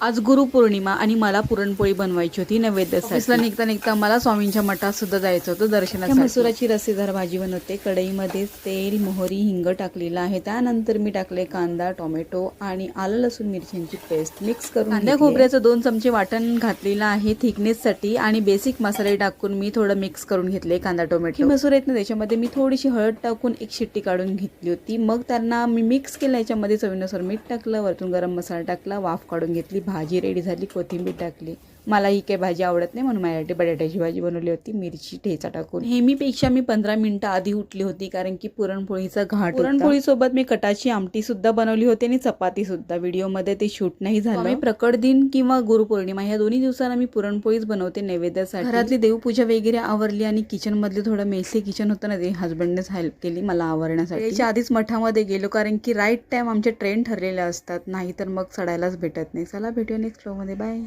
आज गुरुपौर्णिमा आणि मला पुरणपोळी बनवायची होती नैवेद्यासाठी. ऑफिसला निघता निघता मला स्वामींच्या मठात सुद्धा जायचं होतं दर्शनासाठी. मसुराची रस्सेदार भाजी बनवते. कढईमध्ये तेल, मोहरी, हिंग टाकलेला आहे. त्यानंतर मी टाकले कांदा, टोमॅटो आणि आलं लसूण मिरच्यांची पेस्ट मिक्स करून कांदा खोबऱ्याचं 2 चमचे वाटण घातलेलं आहे थिकनेससाठी आणि बेसिक मसाले टाकून मी थोडं मिक्स करून घेतले कांदा टोमॅटो. मसूर आहेत ना त्याच्यामध्ये मी थोडीशी हळद टाकून एक शिट्टी काढून घेतली होती. मग त्यांना मी मिक्स केलं. याच्यामध्ये चवीनुसार मीठ टाकलं, वरतून गरम मसाला टाकला, वाफ काढून घेतली. भाजी रेडी झाली, कोथिंबीर टाकली. मला ही काही भाजी आवडत नाही म्हणून माझ्यासाठी बटाट्याची भाजी बनवली होती मिरची ठेचा टाकून. नेहमीपेक्षा मी 15 मिनिटं आधी उठली होती कारण की पुरणपोळीचा घाट होता. पुरणपोळीसोबत मी कटाची आमटी सुद्धा बनवली होती आणि चपाती सुद्धा. व्हिडिओमध्ये ते शूट नाही झालं. प्रकट दिन किंवा गुरुपौर्णिमा या दोन्ही दिवसांना मी पुरणपोळीच बनवते नैवेद्यासाठी. घरातली देवपूजा वगैरे आवरली आणि किचन मधले थोडं मेसी किचन होतं ना ते हजबंडनेच हेल्प केली मला आवरण्यासाठी. त्याच्या आधीच मठामध्ये गेलो कारण की राईट टाइम आमचे ट्रेन ठरलेले असतात, नाहीतर मग चढायलाच भेटत नाही. चला भेटूया नेक्स्ट व्हिडिओमध्ये. बाय.